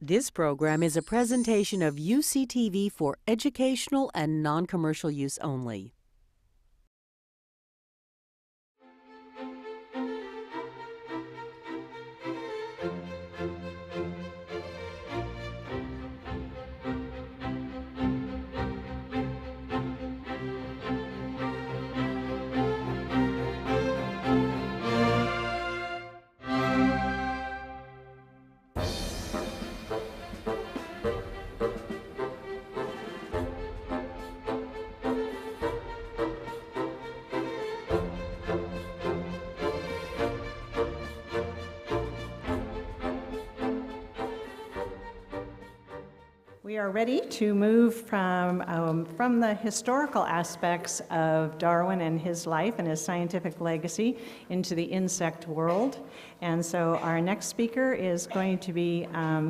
This program is a presentation of UCTV for educational and non-commercial use only. We are ready to move from the historical aspects of Darwin and his life and his scientific legacy into the insect world. And so our next speaker is going to be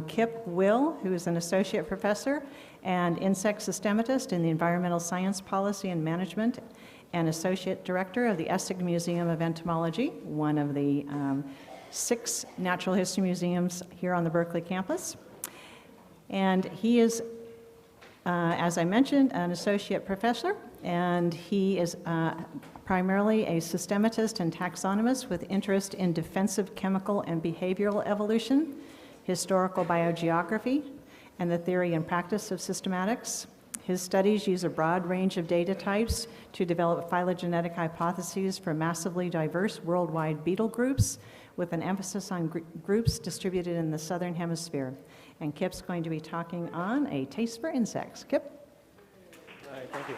Kip Will, who is an associate professor and insect systematist in the environmental science policy and management and associate director of the Essig Museum of Entomology, one of the 6 natural history museums here on the Berkeley campus. And he is, as I mentioned, an associate professor, and he is primarily a systematist and taxonomist with interest in defensive chemical and behavioral evolution, historical biogeography, and the theory and practice of systematics. His studies use a broad range of data types to develop phylogenetic hypotheses for massively diverse worldwide beetle groups, with an emphasis on groups distributed in the southern hemisphere. And Kip's going to be talking on a taste for insects. Kip? All right, thank you.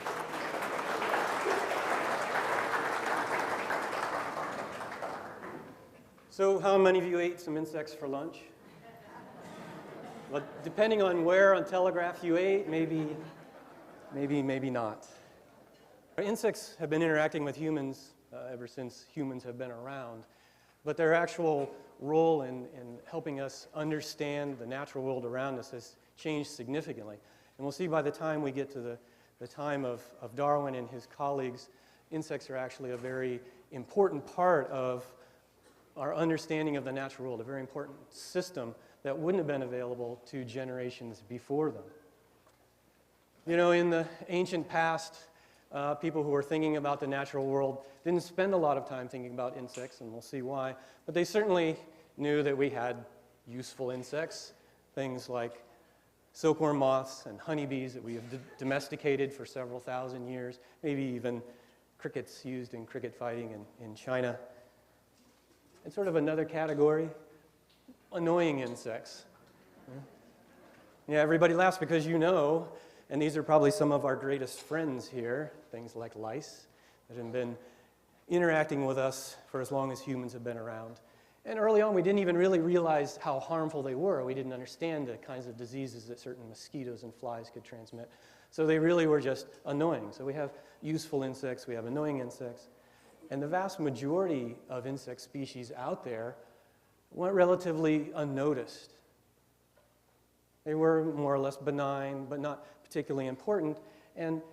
So how many of you ate some insects for lunch? Well, depending on where on Telegraph you ate, maybe not. Insects have been interacting with humans ever since humans have been around, but their actual role in helping us understand the natural world around us has changed significantly. And we'll see by the time we get to the time of Darwin and his colleagues, insects are actually a very important part of our understanding of the natural world, a very important system that wouldn't have been available to generations before them. You know, in the ancient past, people who were thinking about the natural world didn't spend a lot of time thinking about insects, and we'll see why. But they certainly knew that we had useful insects, things like silkworm moths and honeybees that we have domesticated for several thousand years, maybe even crickets used in cricket fighting in China. And sort of another category, annoying insects. Yeah, everybody laughs because you know, and these are probably some of our greatest friends here, things like lice that have been interacting with us for as long as humans have been around. And early on, we didn't even really realize how harmful they were. We didn't understand the kinds of diseases that certain mosquitoes and flies could transmit. So they really were just annoying. So we have useful insects, we have annoying insects. And the vast majority of insect species out there went relatively unnoticed. They were more or less benign, but not particularly important. And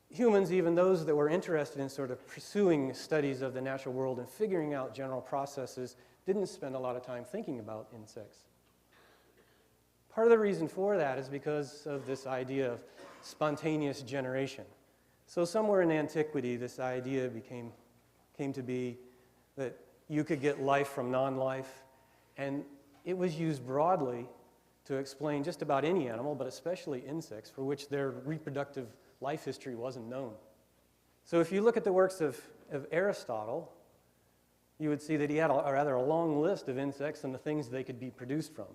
humans, even those that were interested in sort of pursuing studies of the natural world and figuring out general processes, didn't spend a lot of time thinking about insects. Part of the reason for that is because of this idea of spontaneous generation. So somewhere in antiquity, this idea came to be that you could get life from non-life, and it was used broadly to explain just about any animal, but especially insects, for which their reproductive life history wasn't known. So if you look at the works of Aristotle, you would see that he had a long list of insects and the things they could be produced from.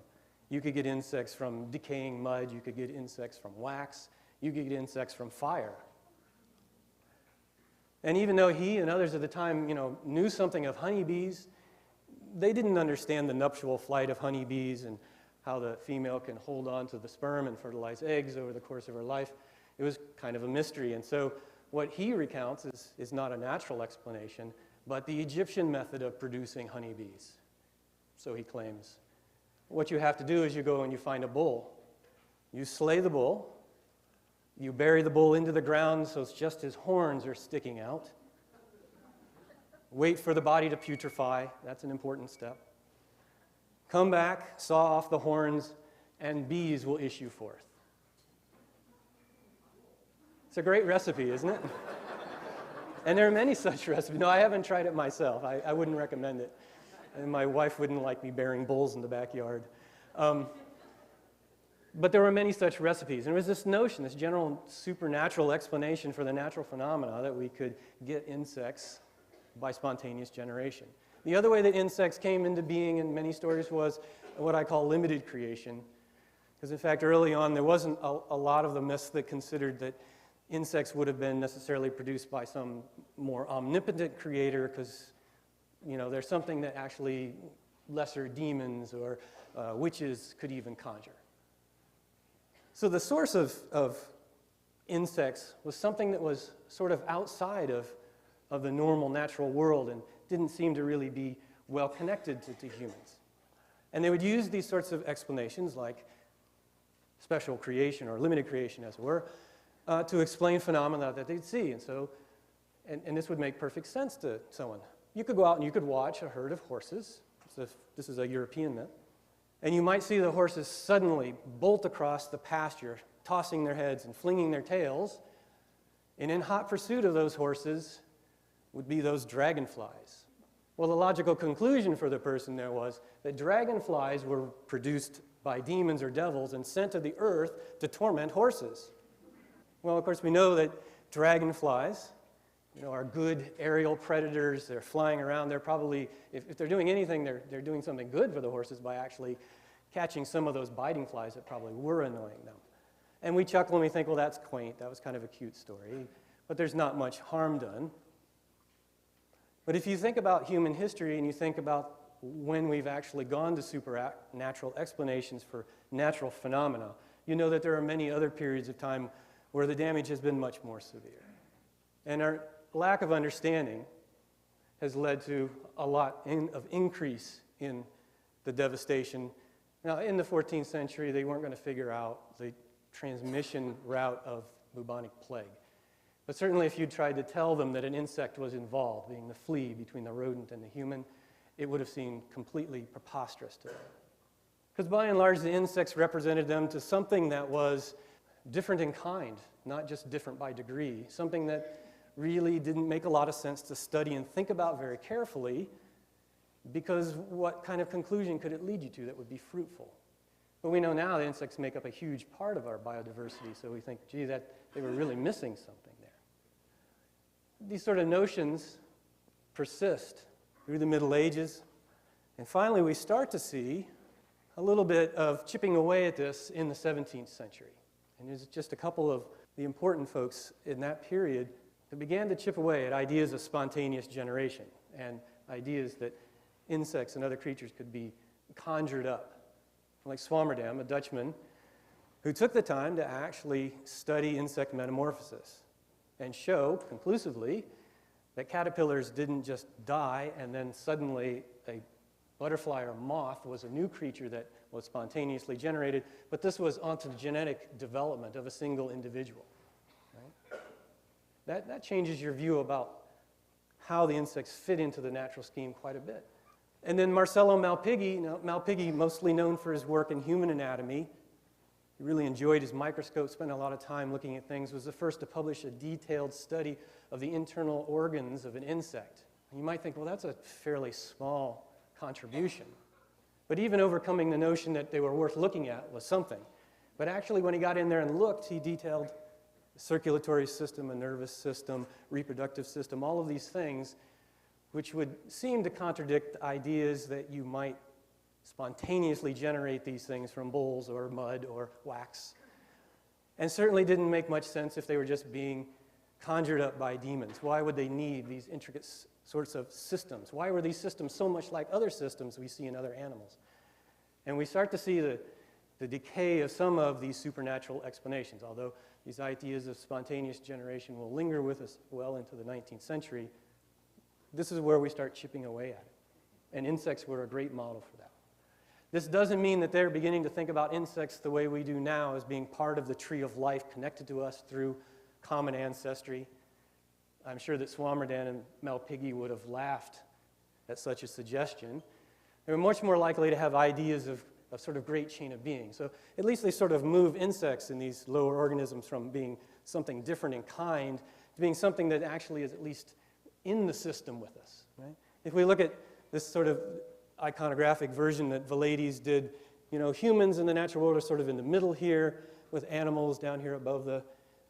You could get insects from decaying mud, you could get insects from wax, you could get insects from fire. And even though he and others at the time, knew something of honeybees, they didn't understand the nuptial flight of honeybees and how the female can hold on to the sperm and fertilize eggs over the course of her life. It was kind of a mystery. And so what he recounts is not a natural explanation, but the Egyptian method of producing honeybees. So he claims. What you have to do is you go and you find a bull. You slay the bull. You bury the bull into the ground so it's just his horns are sticking out. Wait for the body to putrefy. That's an important step. Come back, saw off the horns, and bees will issue forth. It's a great recipe, isn't it? And there are many such recipes. No, I haven't tried it myself. I wouldn't recommend it. And my wife wouldn't like me bearing bulls in the backyard. But there were many such recipes. And there was this notion, this general supernatural explanation for the natural phenomena that we could get insects by spontaneous generation. The other way that insects came into being in many stories was what I call limited creation. Because in fact, early on, there wasn't a lot of the myths that considered that insects would have been necessarily produced by some more omnipotent creator, because there's something that actually lesser demons or witches could even conjure. So the source of insects was something that was sort of outside of the normal natural world and didn't seem to really be well connected to humans. And they would use these sorts of explanations, like special creation or limited creation, as it were, to explain phenomena that they'd see. And this would make perfect sense to someone. You could go out and you could watch a herd of horses. So this is a European myth. And you might see the horses suddenly bolt across the pasture, tossing their heads and flinging their tails. And in hot pursuit of those horses would be those dragonflies. Well, the logical conclusion for the person there was that dragonflies were produced by demons or devils and sent to the earth to torment horses. Well, of course, we know that dragonflies, are good aerial predators. They're flying around. They're probably, if they're doing anything, they're doing something good for the horses by actually catching some of those biting flies that probably were annoying them. And we chuckle and we think, well, that's quaint. That was kind of a cute story. But there's not much harm done. But if you think about human history and you think about when we've actually gone to supernatural explanations for natural phenomena, you know that there are many other periods of time where the damage has been much more severe. And our lack of understanding has led to a lot of increase in the devastation. Now, in the 14th century, they weren't going to figure out the transmission route of bubonic plague. But certainly if you tried to tell them that an insect was involved, being the flea between the rodent and the human, it would have seemed completely preposterous to them. Because by and large, the insects represented them to something that was different in kind, not just different by degree, something that really didn't make a lot of sense to study and think about very carefully, because what kind of conclusion could it lead you to that would be fruitful? But we know now that insects make up a huge part of our biodiversity, so we think, gee, that they were really missing something there. These sort of notions persist through the Middle Ages, and finally we start to see a little bit of chipping away at this in the 17th century. And there's just a couple of the important folks in that period that began to chip away at ideas of spontaneous generation and ideas that insects and other creatures could be conjured up. Like Swammerdam, a Dutchman, who took the time to actually study insect metamorphosis and show conclusively that caterpillars didn't just die and then suddenly a butterfly or moth was a new creature that was spontaneously generated, but this was ontogenetic development of a single individual. Right? That changes your view about how the insects fit into the natural scheme quite a bit. And then Marcello Malpighi, Malpighi, mostly known for his work in human anatomy, he really enjoyed his microscope, spent a lot of time looking at things, was the first to publish a detailed study of the internal organs of an insect. And you might think, well, that's a fairly small contribution. But even overcoming the notion that they were worth looking at was something. But actually, when he got in there and looked, he detailed the circulatory system, a nervous system, reproductive system, all of these things, which would seem to contradict ideas that you might spontaneously generate these things from bowls or mud or wax. And certainly didn't make much sense if they were just being conjured up by demons. Why would they need these intricate sorts of systems? Why were these systems so much like other systems we see in other animals? And we start to see the decay of some of these supernatural explanations, although these ideas of spontaneous generation will linger with us well into the 19th century. This is where we start chipping away at it. And insects were a great model for that. This doesn't mean that they're beginning to think about insects the way we do now as being part of the tree of life connected to us through common ancestry. I'm sure that Swammerdam and Malpighi would have laughed at such a suggestion. They were much more likely to have ideas of sort of great chain of being. So at least they sort of move insects and these lower organisms from being something different in kind to being something that actually is at least in the system with us, right? If we look at this sort of iconographic version that Valades did, you know, humans in the natural world are sort of in the middle here, with animals down here above the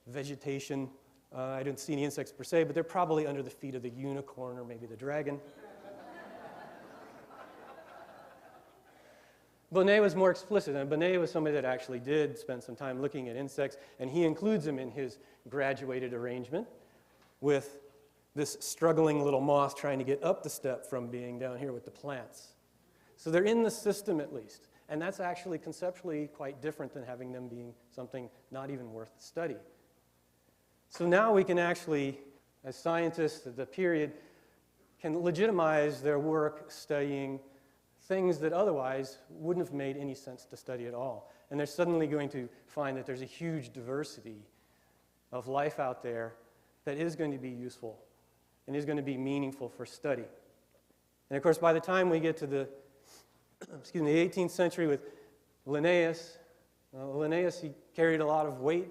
vegetation. I don't see any insects per se, but they're probably under the feet of the unicorn or maybe the dragon. Bonnet was more explicit, and Bonnet was somebody that actually did spend some time looking at insects, and he includes them in his graduated arrangement with this struggling little moth trying to get up the step from being down here with the plants. So they're in the system at least, and that's actually conceptually quite different than having them being something not even worth the study. So now we can actually, as scientists of the period, can legitimize their work studying things that otherwise wouldn't have made any sense to study at all. And they're suddenly going to find that there's a huge diversity of life out there that is going to be useful and is going to be meaningful for study. And of course, by the time we get to the, the 18th century with Linnaeus, Linnaeus, he carried a lot of weight.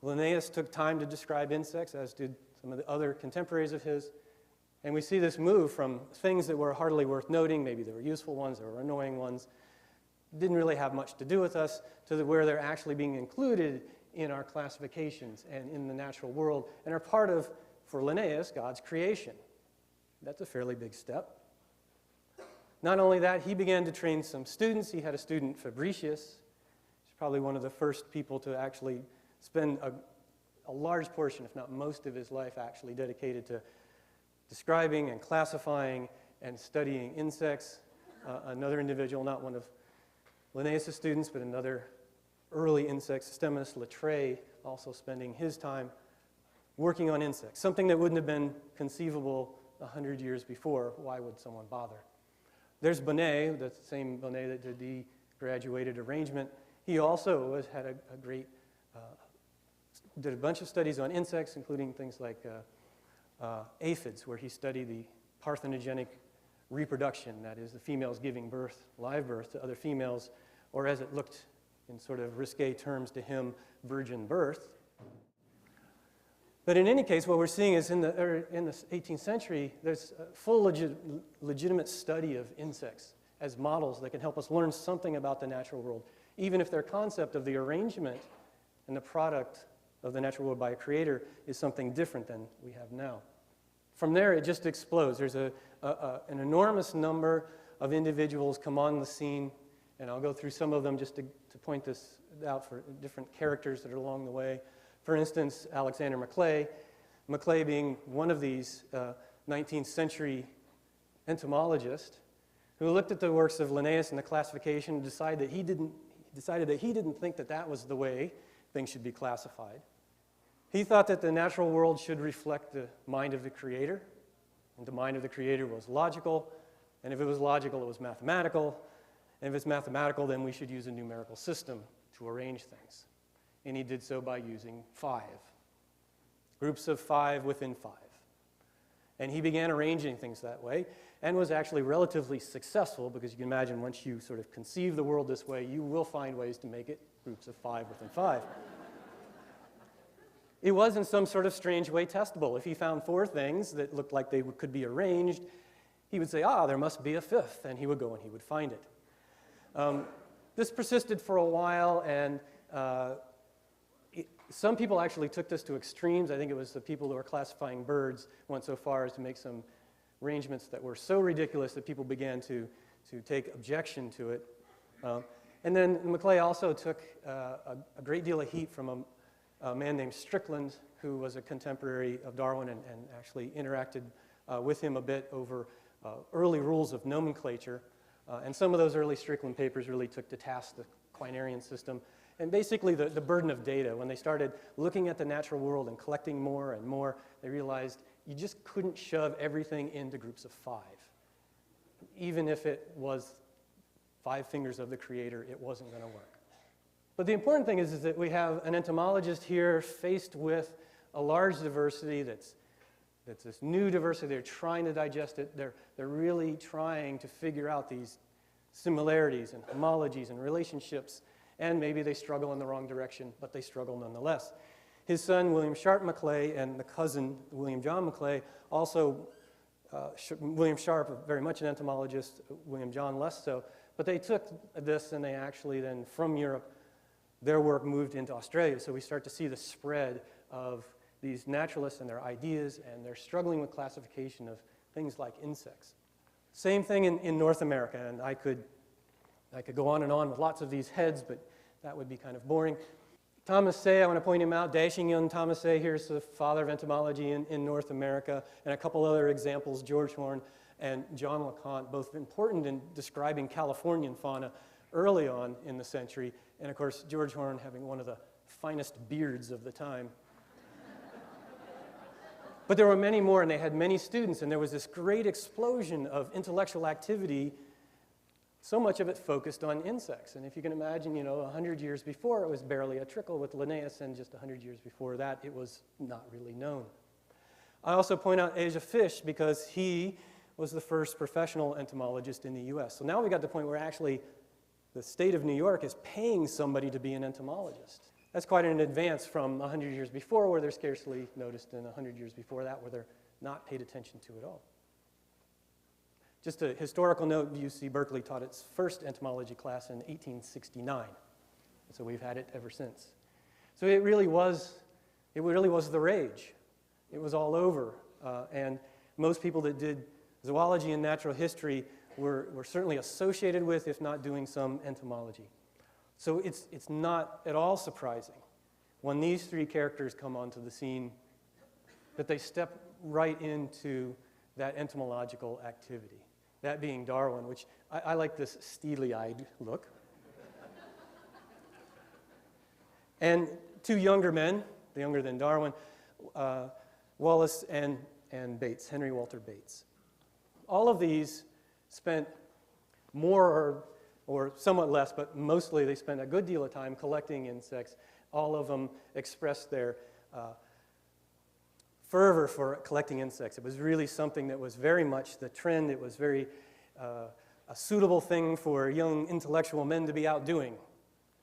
Linnaeus took time to describe insects, as did some of the other contemporaries of his. And we see this move from things that were hardly worth noting, maybe there were useful ones, there were annoying ones, didn't really have much to do with us, to where they're actually being included in our classifications and in the natural world, and are part of, for Linnaeus, God's creation. That's a fairly big step. Not only that, he began to train some students. He had a student, Fabricius. He's probably one of the first people to actually spend a large portion, if not most of his life, actually dedicated to describing and classifying and studying insects. Another individual, not one of Linnaeus' students, but another early insect systemist, Latreille, also spending his time working on insects, something that wouldn't have been conceivable 100 years before. Why would someone bother? There's Bonnet, the same Bonnet that did the graduated arrangement. He also had a great, did a bunch of studies on insects, including things like aphids, where he studied the parthenogenic reproduction, that is, the females giving birth, live birth, to other females, or as it looked in sort of risque terms to him, virgin birth. But in any case, what we're seeing is in the 18th century, there's a full legitimate study of insects as models that can help us learn something about the natural world, even if their concept of the arrangement and the product of the natural world by a creator is something different than we have now. From there, it just explodes. There's an enormous number of individuals come on the scene, and I'll go through some of them just to point this out for different characters that are along the way. For instance, Alexander Maclay. Maclay being one of these 19th century entomologists who looked at the works of Linnaeus and the classification and decided that he didn't think that that was the way things should be classified. He thought that the natural world should reflect the mind of the creator, and the mind of the creator was logical, and if it was logical, it was mathematical, and if it's mathematical, then we should use a numerical system to arrange things. And he did so by using 5, groups of 5 within 5. And he began arranging things that way, and was actually relatively successful, because you can imagine once you sort of conceive the world this way, you will find ways to make it groups of 5 within 5. It was in some sort of strange way testable. If he found 4 things that looked like they could be arranged, he would say, there must be a 5th, and he would go and he would find it. This persisted for a while, and some people actually took this to extremes. I think it was the people who were classifying birds went so far as to make some arrangements that were so ridiculous that people began to take objection to it. And then Maclay also took a great deal of heat from a man named Strickland, who was a contemporary of Darwin and actually interacted with him a bit over early rules of nomenclature. And some of those early Strickland papers really took to task the quinarian system. And basically the burden of data. When they started looking at the natural world and collecting more and more, they realized you just couldn't shove everything into groups of 5. Even if it was 5 fingers of the creator, it wasn't going to work. But the important thing is that we have an entomologist here faced with a large diversity that's this new diversity. They're trying to digest it. They're really trying to figure out these similarities and homologies and relationships, and maybe they struggle in the wrong direction, but they struggle nonetheless. His son, William Sharp Maclay, and the cousin, William John Maclay, also, William Sharp, very much an entomologist, William John less so, but they took this and they actually then, from Europe, their work moved into Australia. So we start to see the spread of these naturalists and their ideas, and they're struggling with classification of things like insects. Same thing in North America, and I could go on and on with lots of these heads, but that would be kind of boring. Thomas Say, I want to point him out, dashing young Thomas Say, here's the father of entomology in North America, and a couple other examples, George Horne and John LeConte, both important in describing Californian fauna early on in the century, and of course, George Horne having one of the finest beards of the time. But there were many more, and they had many students, and there was this great explosion of intellectual activity, so much of it focused on insects. And if you can imagine, 100 years before, it was barely a trickle with Linnaeus, and just 100 years before that, it was not really known. I also point out Asa Fish because he was the first professional entomologist in the US. So now we got to the point where actually the state of New York is paying somebody to be an entomologist. That's quite an advance from 100 years before, where they're scarcely noticed, and 100 years before that, where they're not paid attention to at all. Just a historical note, UC Berkeley taught its first entomology class in 1869. So we've had it ever since. So it really was the rage. It was all over. And most people that did zoology and natural history were certainly associated with, if not doing some entomology. So it's not at all surprising when these three characters come onto the scene that they step right into that entomological activity. That being Darwin, which I like this steely-eyed look. And two younger men, younger than Darwin, Wallace and Bates, Henry Walter Bates. All of these spent more or somewhat less, but mostly they spent a good deal of time collecting insects. All of them expressed their fervor for collecting insects. It was really something that was very much the trend. It was very a suitable thing for young intellectual men to be out doing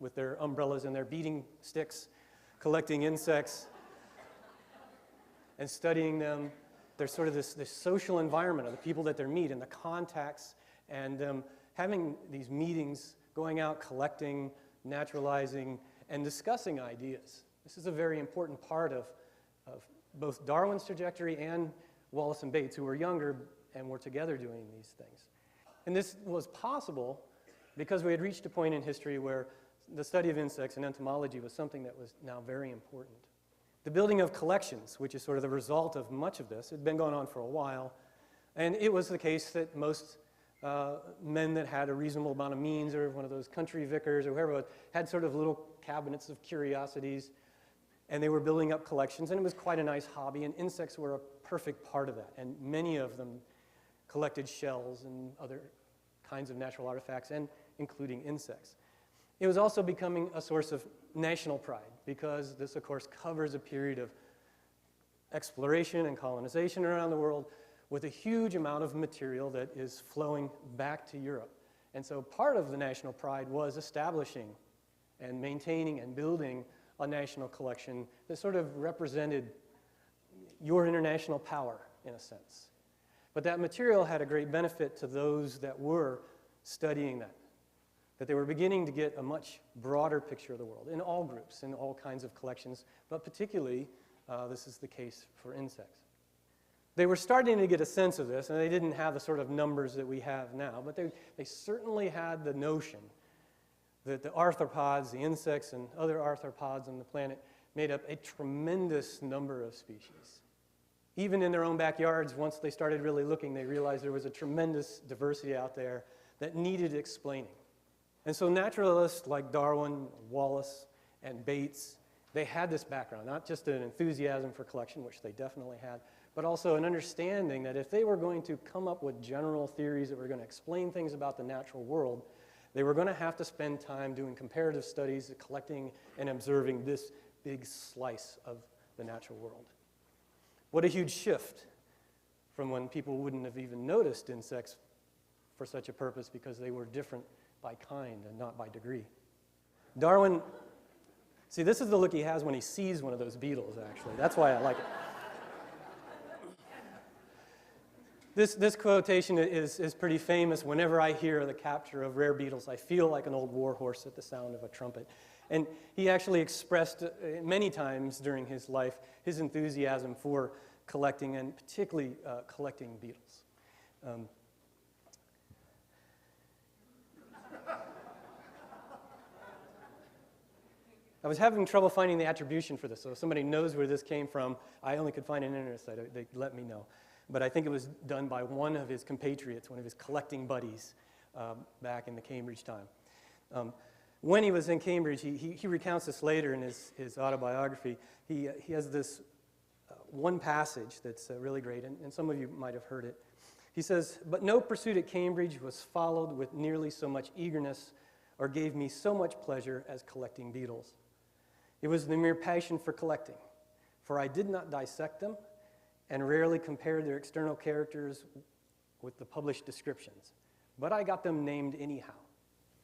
with their umbrellas and their beating sticks, collecting insects and studying them. There's sort of this social environment of the people that they meet and the contacts, and having these meetings, going out, collecting, naturalizing, and discussing ideas. This is a very important part of both Darwin's trajectory and Wallace and Bates, who were younger and were together doing these things. And this was possible because we had reached a point in history where the study of insects and entomology was something that was now very important. The building of collections, which is sort of the result of much of this, had been going on for a while, and it was the case that most men that had a reasonable amount of means, or one of those country vicars or whoever it was, had sort of little cabinets of curiosities, and they were building up collections, and it was quite a nice hobby, and insects were a perfect part of that, and many of them collected shells and other kinds of natural artifacts, and including insects. It was also becoming a source of national pride, because this, of course, covers a period of exploration and colonization around the world with a huge amount of material that is flowing back to Europe. And so part of the national pride was establishing and maintaining and building a national collection that sort of represented your international power, in a sense. But that material had a great benefit to those that were studying that they were beginning to get a much broader picture of the world in all groups, in all kinds of collections, but particularly this is the case for insects. They were starting to get a sense of this, and they didn't have the sort of numbers that we have now, but they certainly had the notion that the arthropods, the insects, and other arthropods on the planet made up a tremendous number of species. Even in their own backyards, once they started really looking, they realized there was a tremendous diversity out there that needed explaining. And so naturalists like Darwin, Wallace, and Bates, they had this background, not just an enthusiasm for collection, which they definitely had, but also an understanding that if they were going to come up with general theories that were going to explain things about the natural world, they were going to have to spend time doing comparative studies, collecting and observing this big slice of the natural world. What a huge shift from when people wouldn't have even noticed insects for such a purpose because they were different by kind and not by degree. Darwin, see, this is the look he has when he sees one of those beetles, actually. That's why I like it. This quotation is pretty famous. Whenever I hear the capture of rare beetles, I feel like an old war horse at the sound of a trumpet. And he actually expressed many times during his life his enthusiasm for collecting, and particularly collecting beetles. I was having trouble finding the attribution for this, so if somebody knows where this came from, I only could find an internet site. They let me know. But I think it was done by one of his compatriots, one of his collecting buddies back in the Cambridge time. When he was in Cambridge, he recounts this later in his autobiography. He has this one passage that's really great, and some of you might have heard it. He says, "But no pursuit at Cambridge was followed with nearly so much eagerness or gave me so much pleasure as collecting beetles. It was the mere passion for collecting, for I did not dissect them and rarely compared their external characters with the published descriptions. But I got them named anyhow."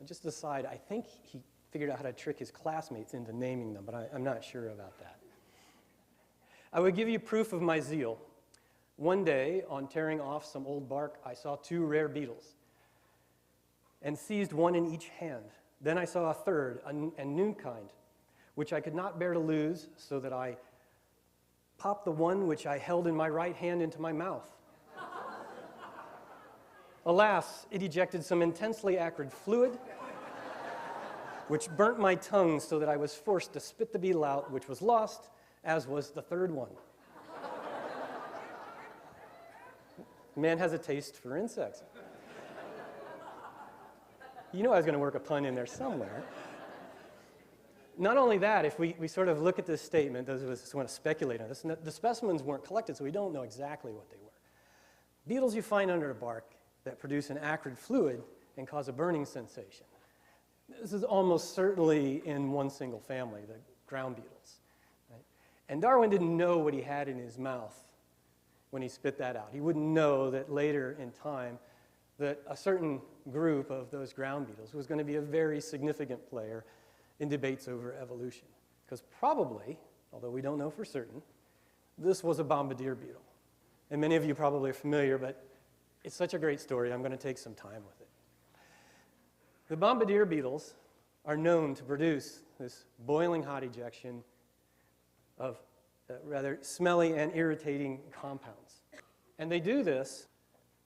And just aside, I think he figured out how to trick his classmates into naming them, but I'm not sure about that. "I would give you proof of my zeal. One day, on tearing off some old bark, I saw 2 rare beetles and seized one in each hand. Then I saw a third, a new kind, which I could not bear to lose, so that I popped the one which I held in my right hand into my mouth. Alas, it ejected some intensely acrid fluid, which burnt my tongue so that I was forced to spit the beetle out, which was lost, as was the third one." Man has a taste for insects. You know I was going to work a pun in there somewhere. Not only that, if we sort of look at this statement, those of us who want to speculate on this, the specimens weren't collected, so we don't know exactly what they were. Beetles you find under a bark that produce an acrid fluid and cause a burning sensation. This is almost certainly in one single family, the ground beetles. Right? And Darwin didn't know what he had in his mouth when he spit that out. He wouldn't know that later in time that a certain group of those ground beetles was going to be a very significant player in debates over evolution. Because probably, although we don't know for certain, this was a bombardier beetle. And many of you probably are familiar, but it's such a great story, I'm going to take some time with it. The bombardier beetles are known to produce this boiling hot ejection of rather smelly and irritating compounds. And they do this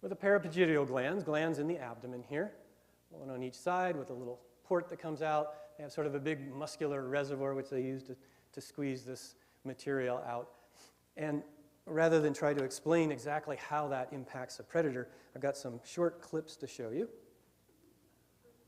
with a pair of pituitary glands in the abdomen here, one on each side with a little port that comes out. They have sort of a big muscular reservoir which they use to squeeze this material out. And rather than try to explain exactly how that impacts a predator, I've got some short clips to show you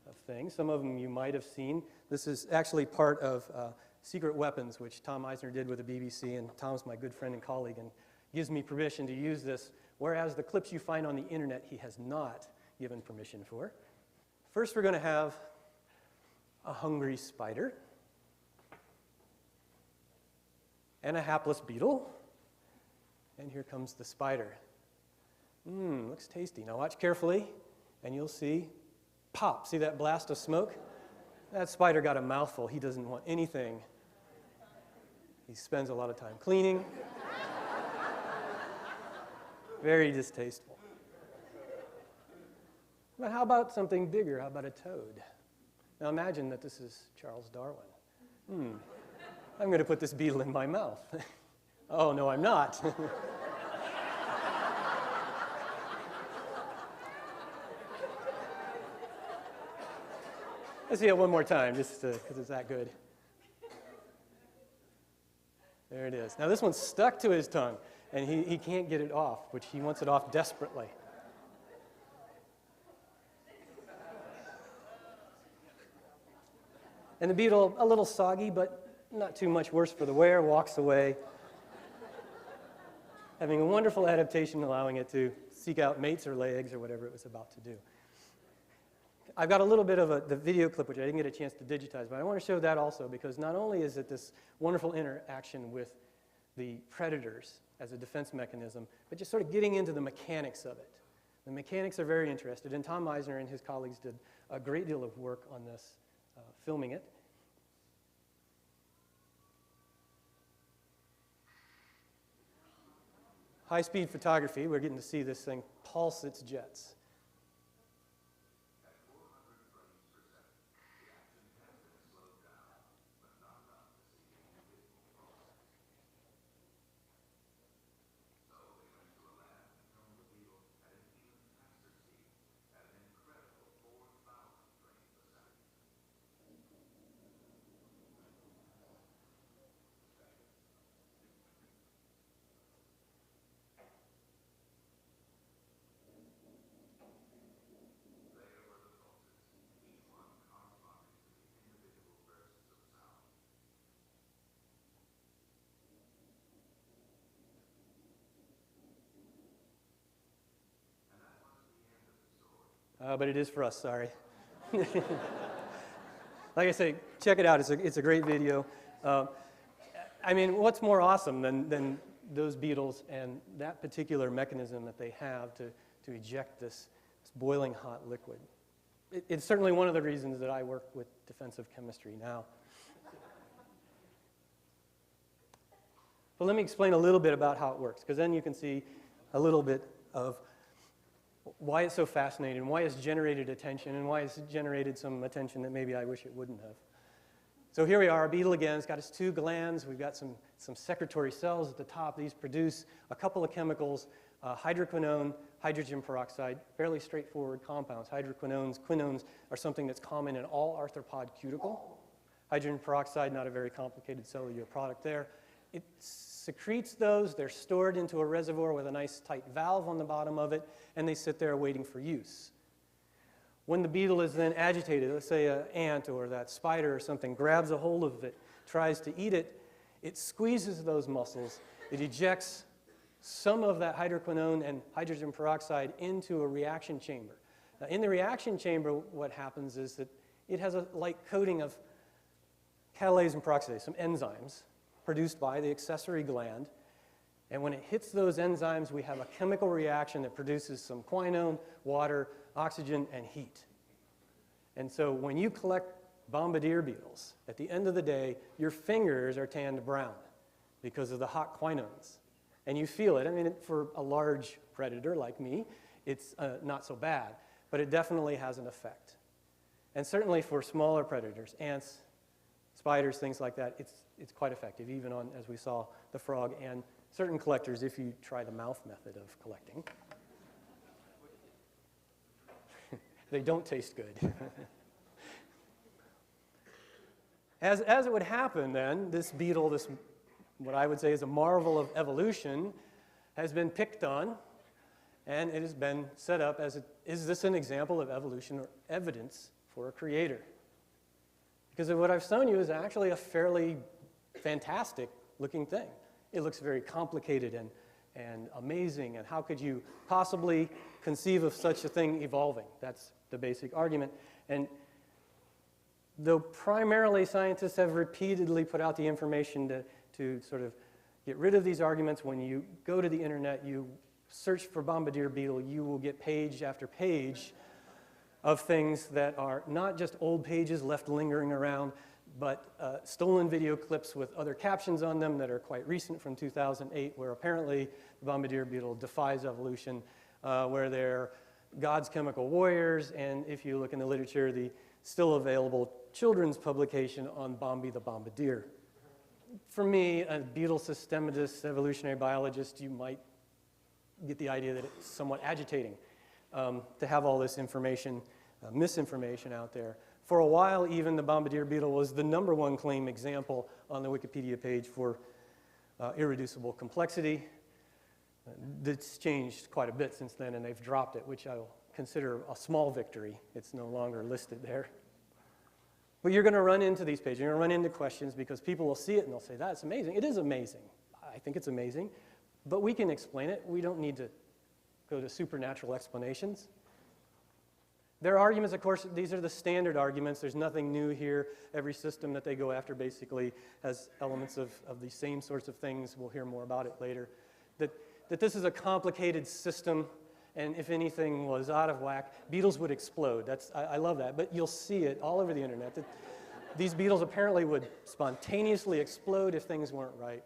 of things. Some of them you might have seen. This is actually part of Secret Weapons, which Tom Eisner did with the BBC, and Tom's my good friend and colleague and gives me permission to use this, whereas the clips you find on the internet he has not given permission for. First, we're going to have a hungry spider and a hapless beetle. And here comes the spider. Looks tasty. Now watch carefully, and you'll see, pop. See that blast of smoke? That spider got a mouthful. He doesn't want anything. He spends a lot of time cleaning. Very distasteful. But how about something bigger? How about a toad? Now imagine that this is Charles Darwin. I'm going to put this beetle in my mouth. Oh, no, I'm not. Let's see it one more time, just because it's that good. There it is. Now this one's stuck to his tongue, and he can't get it off, which he wants it off desperately. And the beetle, a little soggy, but not too much worse for the wear, walks away, having a wonderful adaptation, allowing it to seek out mates or lay eggs or whatever it was about to do. I've got a little bit of the video clip, which I didn't get a chance to digitize, but I want to show that also, because not only is it this wonderful interaction with the predators as a defense mechanism, but just sort of getting into the mechanics of it. The mechanics are very interested, and Tom Meisner and his colleagues did a great deal of work on this, filming it. High-speed photography, we're getting to see this thing pulse its jets. But it is for us, sorry. Like I say, check it out. It's a great video. I mean, what's more awesome than those beetles and that particular mechanism that they have to eject this boiling hot liquid? It's certainly one of the reasons that I work with defensive chemistry now. But let me explain a little bit about how it works, because then you can see a little bit of why it's so fascinating, why it's generated attention, and why it's generated some attention that maybe I wish it wouldn't have. So here we are, our beetle again. It's got its two glands. We've got some secretory cells at the top. These produce a couple of chemicals, hydroquinone, hydrogen peroxide, fairly straightforward compounds. Hydroquinones, quinones are something that's common in all arthropod cuticle. Hydrogen peroxide, not a very complicated cellular product there. It secretes those. They're stored into a reservoir with a nice tight valve on the bottom of it, and they sit there waiting for use. When the beetle is then agitated, let's say an ant or that spider or something grabs a hold of it, tries to eat it, it squeezes those muscles. It ejects some of that hydroquinone and hydrogen peroxide into a reaction chamber. Now, in the reaction chamber, what happens is that it has a light coating of catalase and peroxidase, some enzymes produced by the accessory gland. And when it hits those enzymes, we have a chemical reaction that produces some quinone, water, oxygen, and heat. And so when you collect bombardier beetles, at the end of the day, your fingers are tanned brown because of the hot quinones. And you feel it. I mean, for a large predator like me, it's not so bad, but it definitely has an effect. And certainly for smaller predators, ants, spiders, things like that, it's quite effective, even on, as we saw, the frog and certain collectors if you try the mouth method of collecting. They don't taste good. As it would happen then, this beetle, this what I would say is a marvel of evolution, has been picked on, and it has been set up as, is this an example of evolution or evidence for a creator? Because what I've shown you is actually a fairly fantastic looking thing. It looks very complicated and amazing, and how could you possibly conceive of such a thing evolving? That's the basic argument. And though primarily scientists have repeatedly put out the information to sort of get rid of these arguments, when you go to the internet, you search for bombardier beetle, you will get page after page of things that are not just old pages left lingering around, but stolen video clips with other captions on them that are quite recent from 2008, where apparently the bombardier beetle defies evolution, where they're God's chemical warriors, and if you look in the literature, the still available children's publication on Bombi the bombardier. For me, a beetle systematist, evolutionary biologist, you might get the idea that it's somewhat agitating to have all this information, misinformation out there. For a while, even the bombardier beetle was the #1 claim example on the Wikipedia page for irreducible complexity. It's changed quite a bit since then, and they've dropped it, which I will consider a small victory. It's no longer listed there. But you're going to run into these pages. You're going to run into questions because people will see it and they'll say, that's amazing. It is amazing. I think it's amazing. But we can explain it. We don't need to go to supernatural explanations. Their arguments, of course, these are the standard arguments. There's nothing new here. Every system that they go after basically has elements of the same sorts of things. We'll hear more about it later. That this is a complicated system, and if anything was out of whack, beetles would explode. I love that, but you'll see it all over the internet. These beetles apparently would spontaneously explode if things weren't right.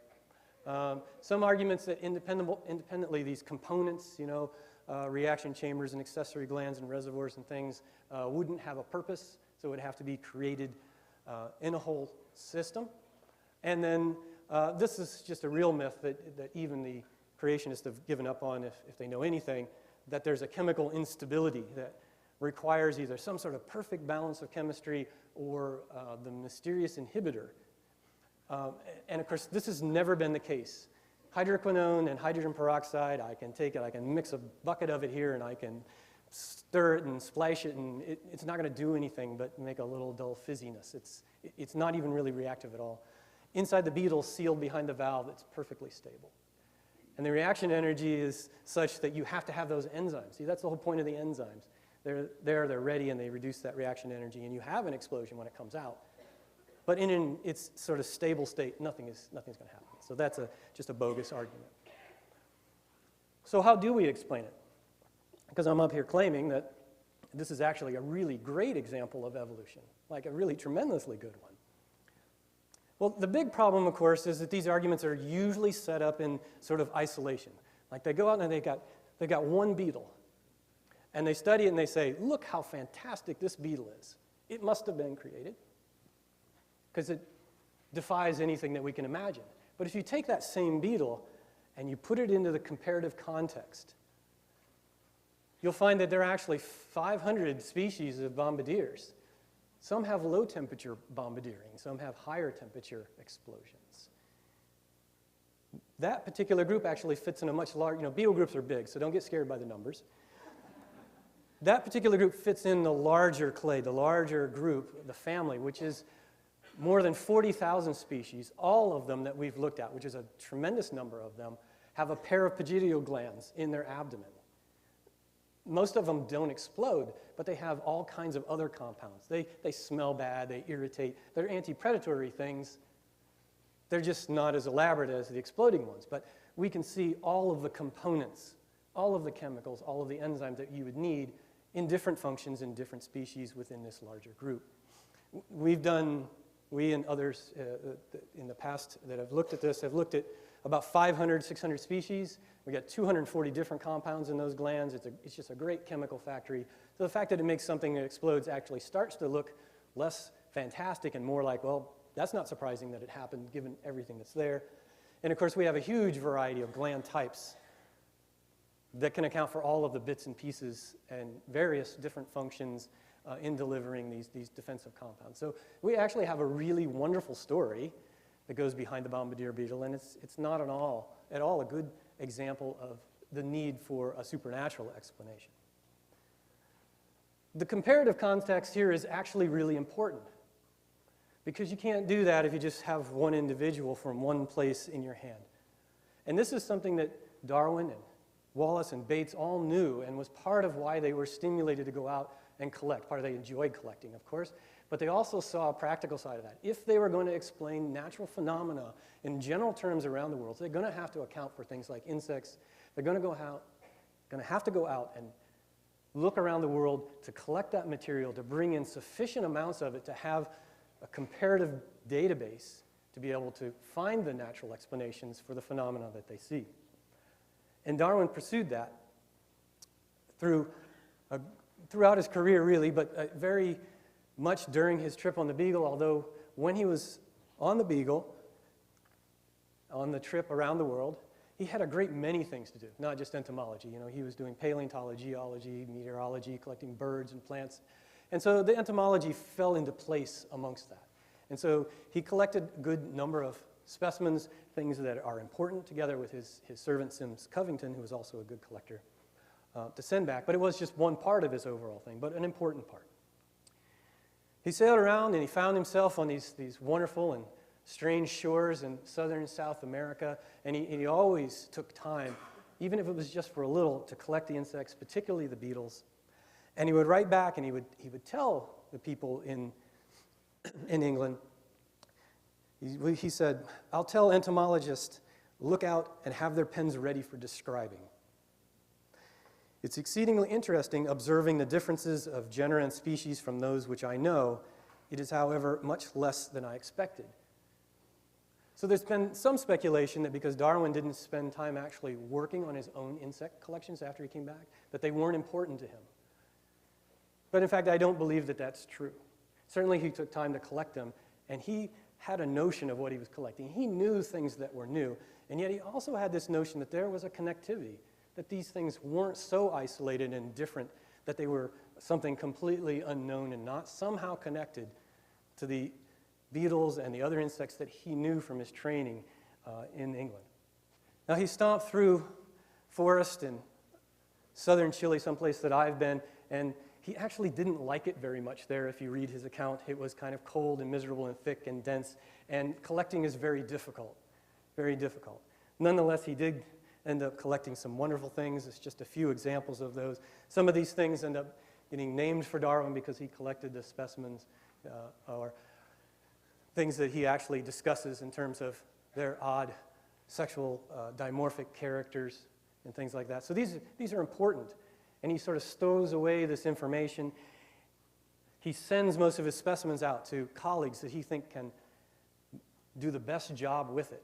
Some arguments that independently these components, reaction chambers and accessory glands and reservoirs and things wouldn't have a purpose, so it would have to be created in a whole system. And then this is just a real myth that even the creationists have given up on, if they know anything, that there's a chemical instability that requires either some sort of perfect balance of chemistry or the mysterious inhibitor. And of course, this has never been the case. Hydroquinone and hydrogen peroxide, I can take it, I can mix a bucket of it here, and I can stir it and splash it, and it's not going to do anything but make a little dull fizziness. It's not even really reactive at all. Inside the beetle, sealed behind the valve, it's perfectly stable. And the reaction energy is such that you have to have those enzymes. See, that's the whole point of the enzymes. They're ready, and they reduce that reaction energy, and you have an explosion when it comes out. But in its sort of stable state, nothing's going to happen. So that's just a bogus argument. So how do we explain it? Because I'm up here claiming that this is actually a really great example of evolution, like a really tremendously good one. Well, the big problem, of course, is that these arguments are usually set up in sort of isolation. Like they go out and they got one beetle, and they study it and they say, look how fantastic this beetle is. It must have been created, because it defies anything that we can imagine. But if you take that same beetle and you put it into the comparative context, you'll find that there are actually 500 species of bombardiers. Some have low temperature bombardiering, some have higher temperature explosions. That particular group actually fits in a much larger, beetle groups are big, so don't get scared by the numbers. That particular group fits in the larger clade, the larger group, the family, which is more than 40,000 species, all of them that we've looked at, which is a tremendous number of them, have a pair of pygidial glands in their abdomen. Most of them don't explode, but they have all kinds of other compounds. They smell bad, they irritate. They're anti-predatory things. They're just not as elaborate as the exploding ones. But we can see all of the components, all of the chemicals, all of the enzymes that you would need in different functions in different species within this larger group. We and others in the past that have looked at this have looked at about 500, 600 species. We got 240 different compounds in those glands. It's just a great chemical factory. So the fact that it makes something that explodes actually starts to look less fantastic and more like, well, that's not surprising that it happened given everything that's there. And of course, we have a huge variety of gland types that can account for all of the bits and pieces and various different functions in delivering these defensive compounds. So we actually have a really wonderful story that goes behind the bombardier beetle, and it's not at all a good example of the need for a supernatural explanation. The comparative context here is actually really important, because you can't do that if you just have one individual from one place in your hand. And this is something that Darwin and Wallace and Bates all knew and was part of why they were stimulated to go out and collect. Part of they enjoyed collecting, of course, but they also saw a practical side of that. If they were going to explain natural phenomena in general terms around the world, so they're going to have to account for things like insects. They're going to have to go out and look around the world to collect that material, to bring in sufficient amounts of it to have a comparative database to be able to find the natural explanations for the phenomena that they see. And Darwin pursued that throughout his career, really, but very much during his trip on the Beagle, although when he was on the Beagle, on the trip around the world, he had a great many things to do, not just entomology. He was doing paleontology, geology, meteorology, collecting birds and plants. And so the entomology fell into place amongst that. And so he collected a good number of specimens, things that are important, together with his servant Sims Covington, who was also a good collector, to send back. But it was just one part of his overall thing, but an important part. He sailed around and he found himself on these wonderful and strange shores in southern South America, and he always took time, even if it was just for a little, to collect the insects, particularly the beetles. And he would write back and he would tell the people in England, he said, "I'll tell entomologists, look out and have their pens ready for describing." It's exceedingly interesting observing the differences of genera and species from those which I know. It is, however, much less than I expected. So there's been some speculation that because Darwin didn't spend time actually working on his own insect collections after he came back, that they weren't important to him. But in fact, I don't believe that that's true. Certainly he took time to collect them, and he had a notion of what he was collecting. He knew things that were new, and yet he also had this notion that there was a connectivity, that these things weren't so isolated and different, that they were something completely unknown and not somehow connected to the beetles and the other insects that he knew from his training in England. Now, he stomped through forest in southern Chile, someplace that I've been, and he actually didn't like it very much there. If you read his account, it was kind of cold and miserable and thick and dense, and collecting is very difficult, very difficult. Nonetheless, he did end up collecting some wonderful things. It's just a few examples of those. Some of these things end up getting named for Darwin because he collected the specimens or things that he actually discusses in terms of their odd sexual dimorphic characters and things like that. So these are important. And he sort of stows away this information. He sends most of his specimens out to colleagues that he thinks can do the best job with it.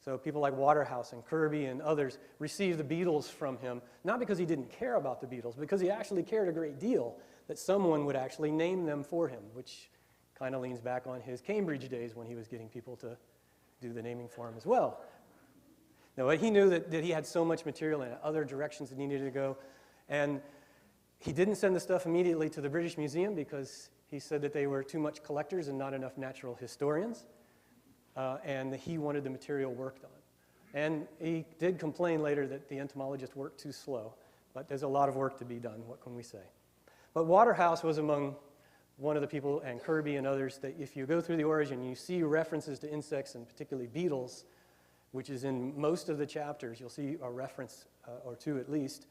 So people like Waterhouse and Kirby and others receive the beetles from him, not because he didn't care about the beetles, because he actually cared a great deal that someone would actually name them for him, which kind of leans back on his Cambridge days when he was getting people to do the naming for him as well. Now, he knew that he had so much material and other directions that he needed to go, and he didn't send the stuff immediately to the British Museum because he said that they were too much collectors and not enough natural historians, and he wanted the material worked on. And he did complain later that the entomologists worked too slow, but there's a lot of work to be done, what can we say? But Waterhouse was among one of the people, and Kirby and others, that if you go through the origin, you see references to insects and particularly beetles, which is in most of the chapters. You'll see a reference or two at least.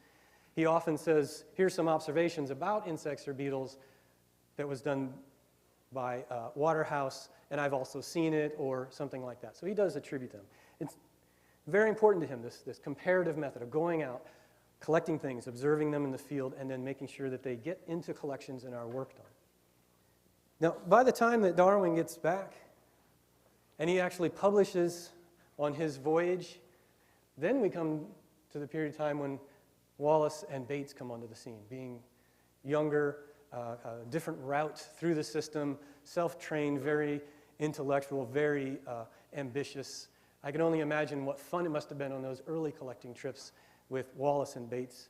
He often says, here's some observations about insects or beetles that was done by Waterhouse, and I've also seen it, or something like that. So he does attribute them. It's very important to him, this comparative method of going out, collecting things, observing them in the field, and then making sure that they get into collections and are worked on. Now, by the time that Darwin gets back, and he actually publishes on his voyage, then we come to the period of time when Wallace and Bates come onto the scene, being younger, a different route through the system, self-trained, very intellectual, very ambitious. I can only imagine what fun it must have been on those early collecting trips with Wallace and Bates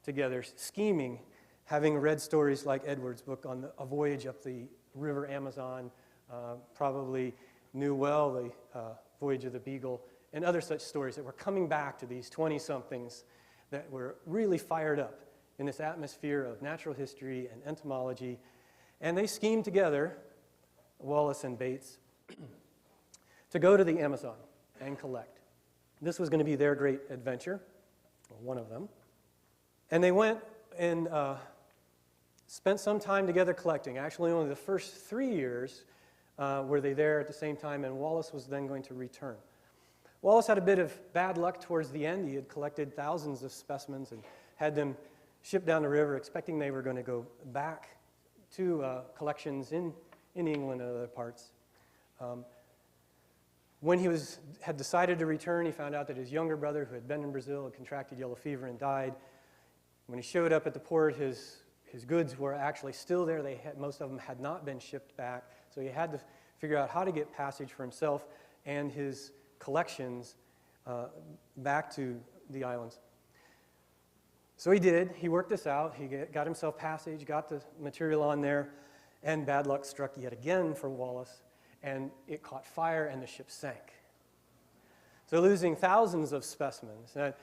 together, scheming, having read stories like Edward's book on a voyage up the river Amazon, probably knew well the voyage of the Beagle, and other such stories that were coming back to these 20-somethings that were really fired up in this atmosphere of natural history and entomology. And they schemed together, Wallace and Bates, to go to the Amazon and collect. This was going to be their great adventure, or one of them. And they went and spent some time together collecting. Actually, only the first 3 years were they there at the same time, and Wallace was then going to return. Wallace had a bit of bad luck towards the end. He had collected thousands of specimens and had them shipped down the river, expecting they were going to go back to collections in England and other parts. When he had decided to return, he found out that his younger brother, who had been in Brazil, had contracted yellow fever and died. When he showed up at the port, his goods were actually still there. Most of them had not been shipped back, so he had to figure out how to get passage for himself and his collections back to the islands. So he did. He worked this out. He got himself passage, got the material on there, and bad luck struck yet again for Wallace, and it caught fire and the ship sank. So losing thousands of specimens. Now,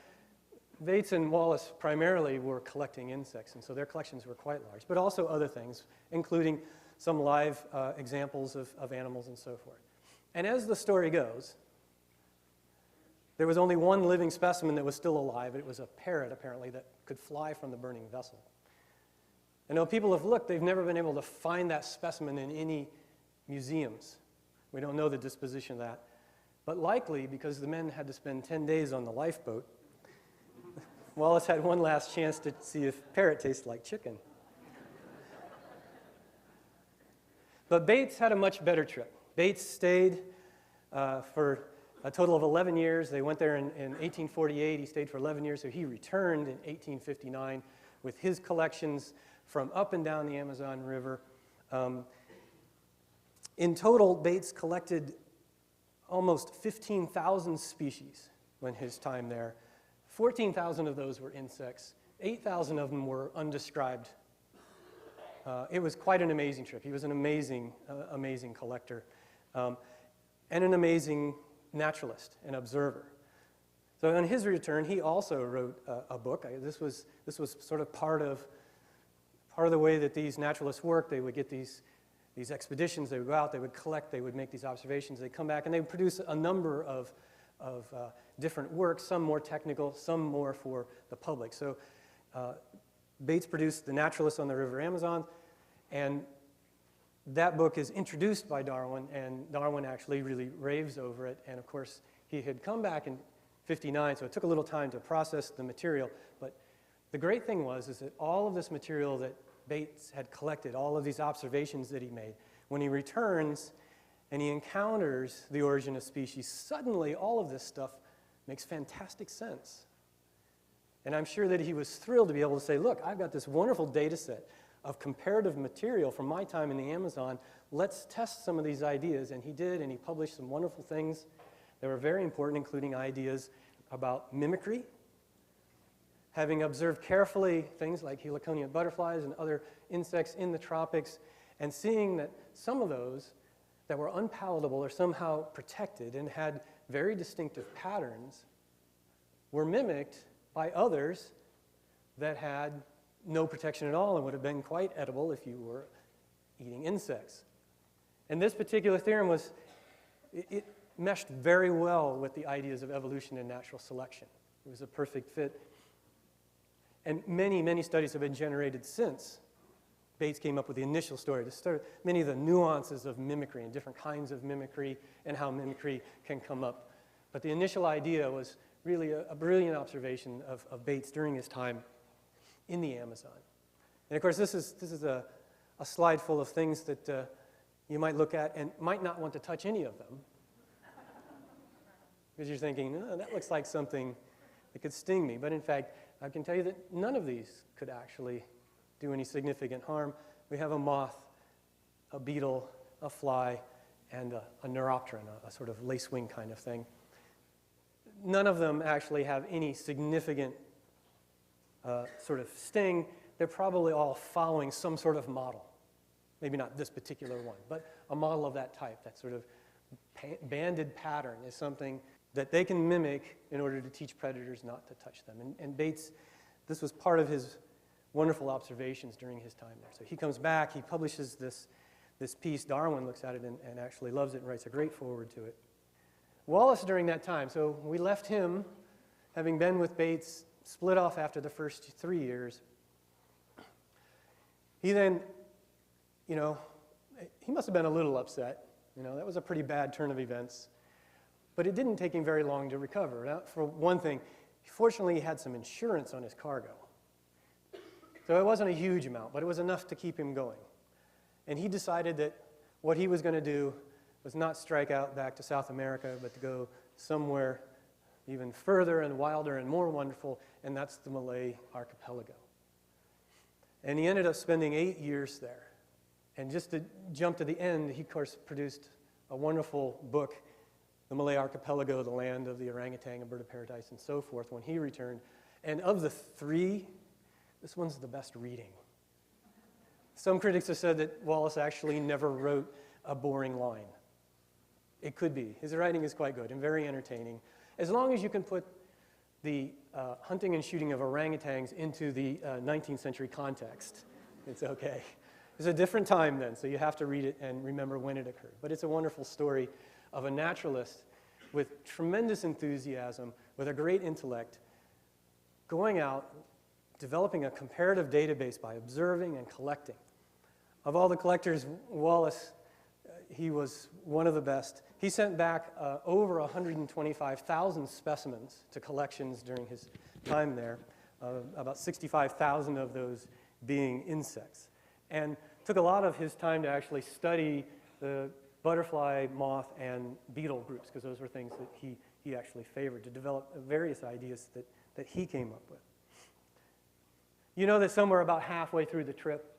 Bates and Wallace primarily were collecting insects, and so their collections were quite large, but also other things, including some live examples of animals and so forth. And as the story goes, there was only one living specimen that was still alive. It was a parrot, apparently, that could fly from the burning vessel. And though people have looked, they've never been able to find that specimen in any museums. We don't know the disposition of that. But likely, because the men had to spend 10 days on the lifeboat, Wallace had one last chance to see if parrot tastes like chicken. But Bates had a much better trip. Bates stayed for a total of 11 years. They went there in 1848. He stayed for 11 years, so he returned in 1859 with his collections from up and down the Amazon River. In total, Bates collected almost 15,000 species when his time there. 14,000 of those were insects. 8,000 of them were undescribed. It was quite an amazing trip. He was an amazing, amazing collector and an amazing naturalist and observer. So on his return, he also wrote a book. This was sort of part of the way that these naturalists work. They would get these expeditions. They would go out. They would collect. They would make these observations. They'd come back, and they would produce a number of different works, some more technical, some more for the public. So Bates produced The Naturalist on the River Amazon, and that book is introduced by Darwin, and Darwin actually really raves over it. And of course, he had come back in 59, so it took a little time to process the material. But the great thing is that all of this material that Bates had collected, all of these observations that he made, when he returns and he encounters the origin of species, suddenly all of this stuff makes fantastic sense. And I'm sure that he was thrilled to be able to say, look, I've got this wonderful data set of comparative material from my time in the Amazon. Let's test some of these ideas. And he did, and he published some wonderful things that were very important, including ideas about mimicry, having observed carefully things like heliconian butterflies and other insects in the tropics, and seeing that some of those that were unpalatable or somehow protected and had very distinctive patterns were mimicked by others that had no protection at all and would have been quite edible if you were eating insects. And this particular theorem it meshed very well with the ideas of evolution and natural selection. It was a perfect fit. And many, many studies have been generated since Bates came up with the initial story, many of the nuances of mimicry and different kinds of mimicry and how mimicry can come up. But the initial idea was really a brilliant observation of Bates during his time in the Amazon. And of course, this is a slide full of things that you might look at and might not want to touch any of them. Because you're thinking, oh, that looks like something that could sting me. But in fact, I can tell you that none of these could actually do any significant harm. We have a moth, a beetle, a fly, and a neuropteran, a sort of lacewing kind of thing. None of them actually have any significant sort of sting. They're probably all following some sort of model. Maybe not this particular one, but a model of that type. That sort of banded pattern is something that they can mimic in order to teach predators not to touch them. And Bates, this was part of his wonderful observations during his time there. So he comes back, he publishes this piece. Darwin looks at it and actually loves it and writes a great foreword to it. Wallace during that time, so we left him, having been with Bates, split off after the first 3 years. He then, he must have been a little upset. That was a pretty bad turn of events. But it didn't take him very long to recover. Now, for one thing, fortunately, he had some insurance on his cargo. So it wasn't a huge amount, but it was enough to keep him going. And he decided that what he was going to do was not strike out back to South America, but to go somewhere even further and wilder and more wonderful, and that's the Malay archipelago. And he ended up spending 8 years there. And just to jump to the end, he, of course, produced a wonderful book, The Malay Archipelago, the Land of the Orangutan and Bird of Paradise, and so forth, when he returned. And of the three, this one's the best reading. Some critics have said that Wallace actually never wrote a boring line. It could be. His writing is quite good and very entertaining. As long as you can put the hunting and shooting of orangutans into the 19th century context, it's okay. It's a different time then, so you have to read it and remember when it occurred. But it's a wonderful story of a naturalist with tremendous enthusiasm, with a great intellect, going out, developing a comparative database by observing and collecting. Of all the collectors, Wallace, he was one of the best. He sent back over 125,000 specimens to collections during his time there. about 65,000 of those being insects. And took a lot of his time to actually study the butterfly, moth, and beetle groups, because those were things that he actually favored, to develop various ideas that he came up with. You know that somewhere about halfway through the trip,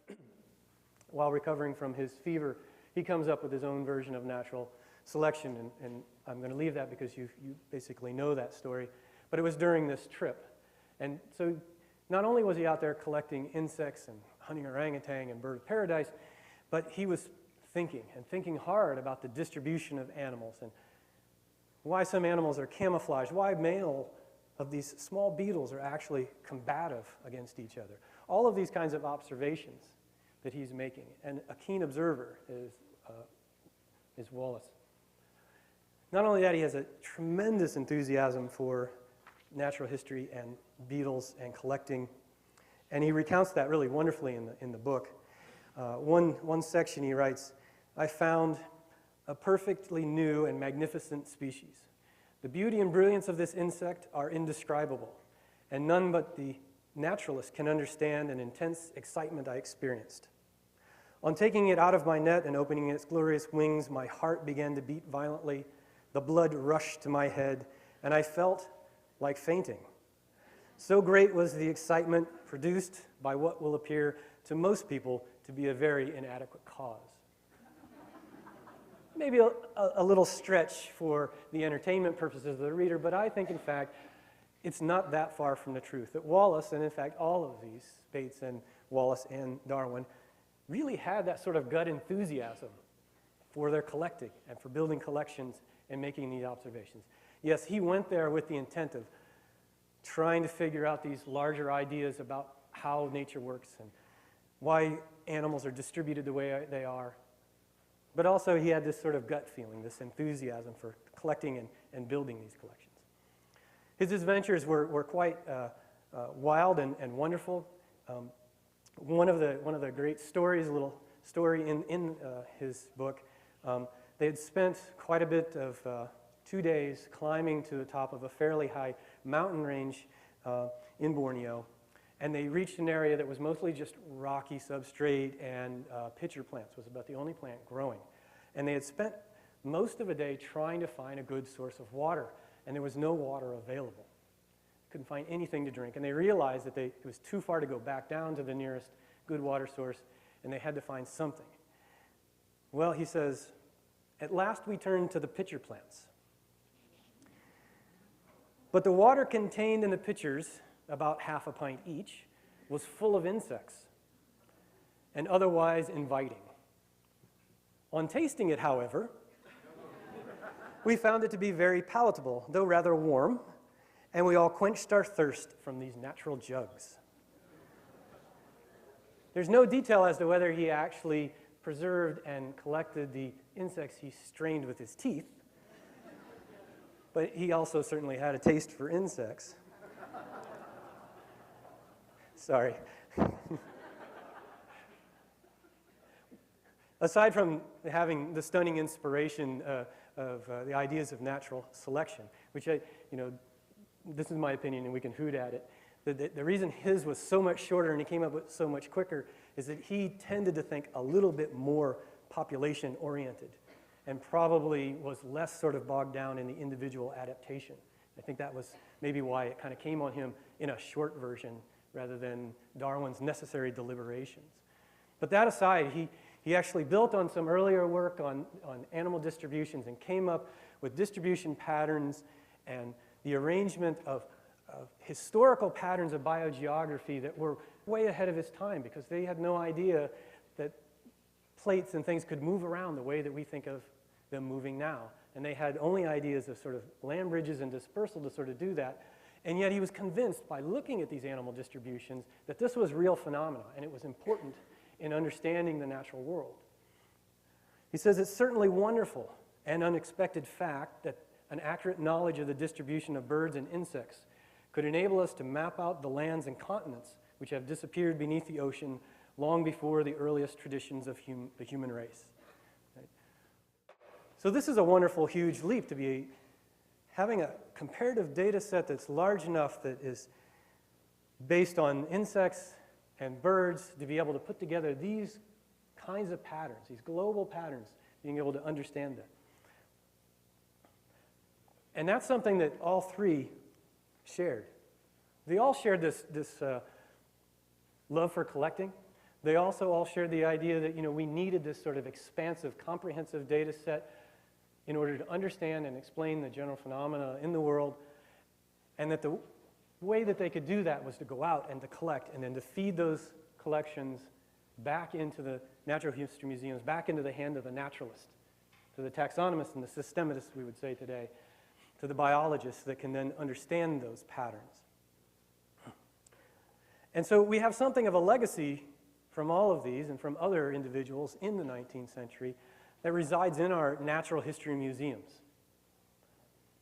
while recovering from his fever, he comes up with his own version of natural selection, and I'm going to leave that because you basically know that story. But it was during this trip. And so not only was he out there collecting insects and hunting orangutan and bird of paradise, but he was thinking hard about the distribution of animals and why some animals are camouflaged, why male of these small beetles are actually combative against each other. All of these kinds of observations that he's making, and a keen observer is Wallace. Not only that, he has a tremendous enthusiasm for natural history and beetles and collecting, and he recounts that really wonderfully in the book. One section he writes, "I found a perfectly new and magnificent species. The beauty and brilliance of this insect are indescribable, and none but the naturalist can understand an intense excitement I experienced. On taking it out of my net and opening its glorious wings, my heart began to beat violently, the blood rushed to my head, and I felt like fainting. So great was the excitement produced by what will appear to most people to be a very inadequate cause." Maybe a little stretch for the entertainment purposes of the reader, but I think, in fact, it's not that far from the truth. That Wallace, and in fact all of these, Bates and Wallace and Darwin, really had that sort of gut enthusiasm for their collecting and for building collections and making these observations. Yes, he went there with the intent of trying to figure out these larger ideas about how nature works and why animals are distributed the way they are. But also he had this sort of gut feeling, this enthusiasm for collecting and building these collections. His adventures were quite wild and wonderful. One of the great stories, a little story in his book, they had spent quite a bit of 2 days climbing to the top of a fairly high mountain range in Borneo, and they reached an area that was mostly just rocky substrate, and pitcher plants was about the only plant growing. And they had spent most of a day trying to find a good source of water, and there was no water available. Couldn't find anything to drink, and they realized that it was too far to go back down to the nearest good water source, and they had to find something. Well, he says, "At last we turned to the pitcher plants. But the water contained in the pitchers, about half a pint each, was full of insects and otherwise inviting. On tasting it, however, we found it to be very palatable, though rather warm, and we all quenched our thirst from these natural jugs." There's no detail as to whether he actually preserved and collected the insects he strained with his teeth, but he also certainly had a taste for insects. Sorry. Aside from having the stunning inspiration of the ideas of natural selection, which this is my opinion and we can hoot at it, the reason his was so much shorter and he came up with so much quicker is that he tended to think a little bit more population-oriented and probably was less sort of bogged down in the individual adaptation. I think that was maybe why it kind of came on him in a short version rather than Darwin's necessary deliberations. But that aside, he actually built on some earlier work on animal distributions and came up with distribution patterns and the arrangement of historical patterns of biogeography that were way ahead of his time because they had no idea that plates and things could move around the way that we think of them moving now. And they had only ideas of sort of land bridges and dispersal to sort of do that. And yet he was convinced by looking at these animal distributions that this was real phenomena and it was important in understanding the natural world. He says it's certainly wonderful and unexpected fact that an accurate knowledge of the distribution of birds and insects could enable us to map out the lands and continents which have disappeared beneath the ocean long before the earliest traditions of the human race. Right? So this is a wonderful, huge leap to be having a comparative data set that's large enough that is based on insects and birds to be able to put together these kinds of patterns, these global patterns, being able to understand them. And that's something that all three shared. They all shared this love for collecting. They also all shared the idea that we needed this sort of expansive, comprehensive data set in order to understand and explain the general phenomena in the world, and that the way that they could do that was to go out and to collect and then to feed those collections back into the natural history museums, back into the hand of the naturalist, to the taxonomist and the systematist, we would say today, to the biologists that can then understand those patterns. And so we have something of a legacy from all of these and from other individuals in the 19th century that resides in our natural history museums.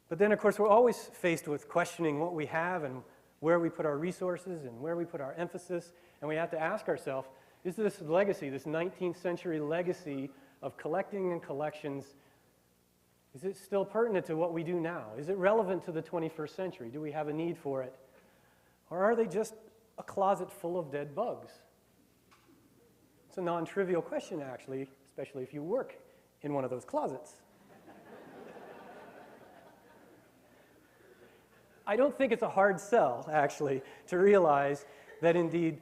But then, of course, we're always faced with questioning what we have and where we put our resources and where we put our emphasis, and we have to ask ourselves, is this legacy, this 19th century legacy of collecting and collections, is it still pertinent to what we do now? Is it relevant to the 21st century? Do we have a need for it? Or are they just a closet full of dead bugs? It's a non-trivial question, actually, especially if you work in one of those closets. I don't think it's a hard sell, actually, to realize that indeed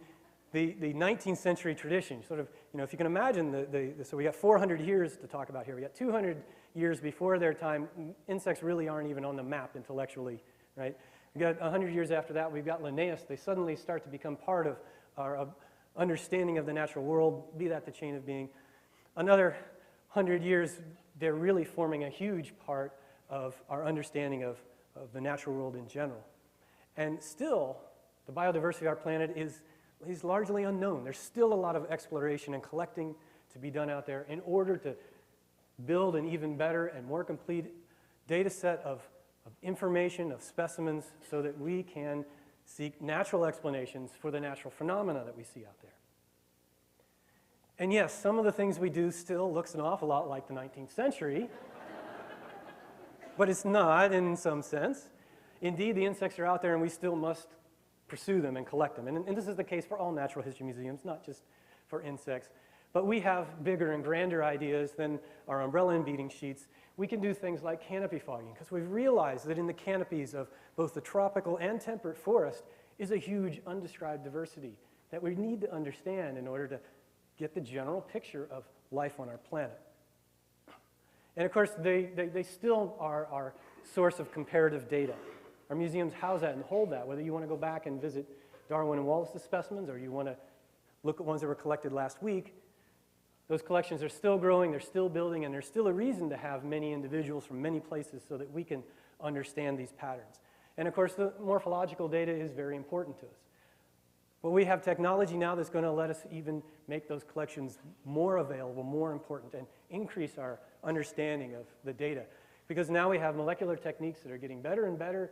the 19th century tradition, sort of, if you can imagine, so we got 400 years to talk about here. We got 200 years before their time. Insects really aren't even on the map intellectually, right? We got 100 years after that, we've got Linnaeus. They suddenly start to become part of our understanding of the natural world, be that the chain of being. Another 100 years, they're really forming a huge part of our understanding of the natural world in general. And still, the biodiversity of our planet is largely unknown. There's still a lot of exploration and collecting to be done out there in order to build an even better and more complete data set of information, of specimens, so that we can seek natural explanations for the natural phenomena that we see out there. And yes, some of the things we do still looks an awful lot like the 19th century, but it's not in some sense. Indeed, the insects are out there and we still must pursue them and collect them. And this is the case for all natural history museums, not just for insects. But we have bigger and grander ideas than our umbrella and beading sheets. We can do things like canopy fogging, because we've realized that in the canopies of both the tropical and temperate forest is a huge undescribed diversity that we need to understand in order to get the general picture of life on our planet. And of course, they still are our source of comparative data. Our museums house that and hold that, whether you want to go back and visit Darwin and Wallace's specimens, or you want to look at ones that were collected last week. Those collections are still growing, they're still building, and there's still a reason to have many individuals from many places so that we can understand these patterns. And of course, the morphological data is very important to us. But we have technology now that's going to let us even make those collections more available, more important, and increase our understanding of the data. Because now we have molecular techniques that are getting better and better.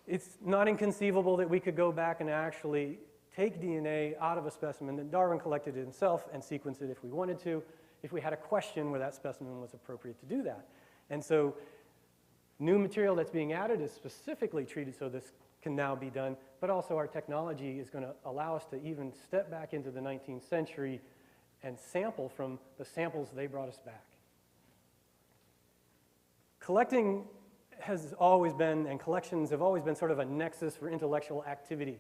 It's not inconceivable that we could go back and actually take DNA out of a specimen that Darwin collected himself and sequence it if we wanted to, if we had a question where that specimen was appropriate to do that. And so new material that's being added is specifically treated so this can now be done, but also our technology is going to allow us to even step back into the 19th century and sample from the samples they brought us back. Collecting has always been, and collections have always been, sort of a nexus for intellectual activity.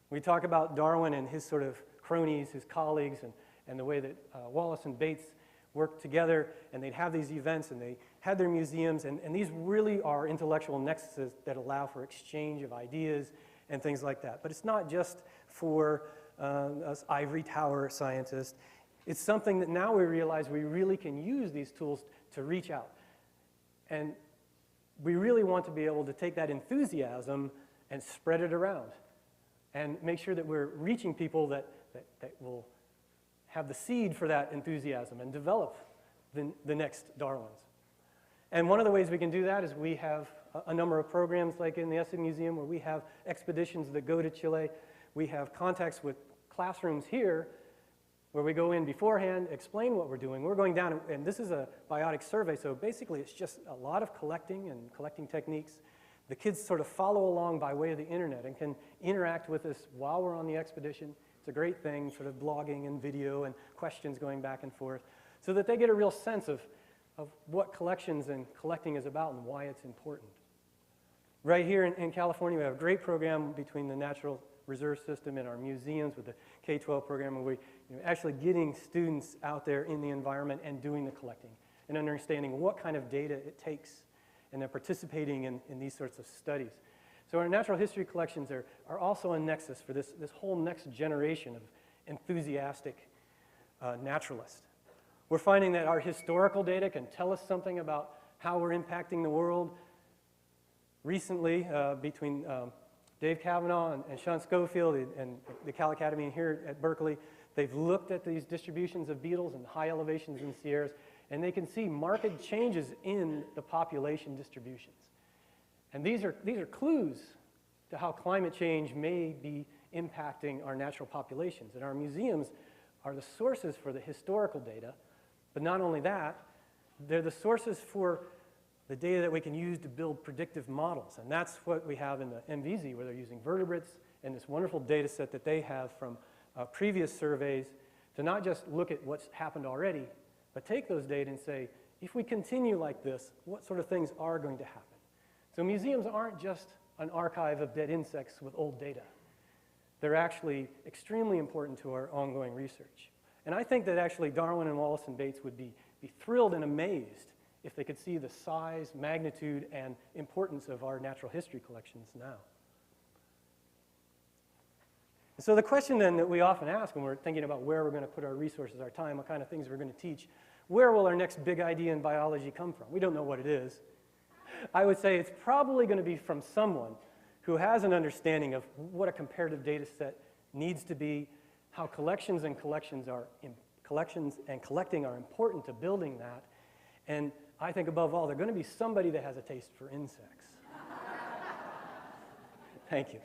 We talk about Darwin and his sort of cronies, his colleagues, and the way that Wallace and Bates worked together, and they'd have these events, and they had their museums, and these really are intellectual nexuses that allow for exchange of ideas and things like that. But it's not just for us ivory tower scientists. It's something that now we realize we really can use these tools to reach out. And we really want to be able to take that enthusiasm and spread it around and make sure that we're reaching people that will have the seed for that enthusiasm and develop the next Darwins. And one of the ways we can do that is we have a number of programs like in the Essig Museum where we have expeditions that go to Chile. We have contacts with classrooms here where we go in beforehand, explain what we're doing. We're going down, and this is a biotic survey, so basically it's just a lot of collecting and collecting techniques The kids sort of follow along by way of the internet and can interact with us while we're on the expedition. It's a great thing, sort of blogging and video and questions going back and forth, so that they get a real sense of what collections and collecting is about and why it's important. Right here in California, we have a great program between the Natural Reserve System and our museums with the K-12 program, where we're actually getting students out there in the environment and doing the collecting and understanding what kind of data it takes, and then participating in these sorts of studies. So our natural history collections are also a nexus for this whole next generation of enthusiastic naturalists. We're finding that our historical data can tell us something about how we're impacting the world. Recently, between Dave Kavanaugh and Sean Schofield and the Cal Academy here at Berkeley, they've looked at these distributions of beetles and high elevations in the Sierras, and they can see marked changes in the population distributions. And these are clues to how climate change may be impacting our natural populations. And our museums are the sources for the historical data, but not only that, they're the sources for the data that we can use to build predictive models. And that's what we have in the MVZ, where they're using vertebrates and this wonderful data set that they have from previous surveys to not just look at what's happened already, but take those data and say, if we continue like this, what sort of things are going to happen? So museums aren't just an archive of dead insects with old data. They're actually extremely important to our ongoing research. And I think that actually Darwin and Wallace and Bates would be thrilled and amazed if they could see the size, magnitude, and importance of our natural history collections now. And so the question then that we often ask when we're thinking about where we're going to put our resources, our time, what kind of things we're going to teach, where will our next big idea in biology come from? We don't know what it is. I would say it's probably going to be from someone who has an understanding of what a comparative data set needs to be, how collections and collecting are important to building that, and I think above all, they're going to be somebody that has a taste for insects. Thank you.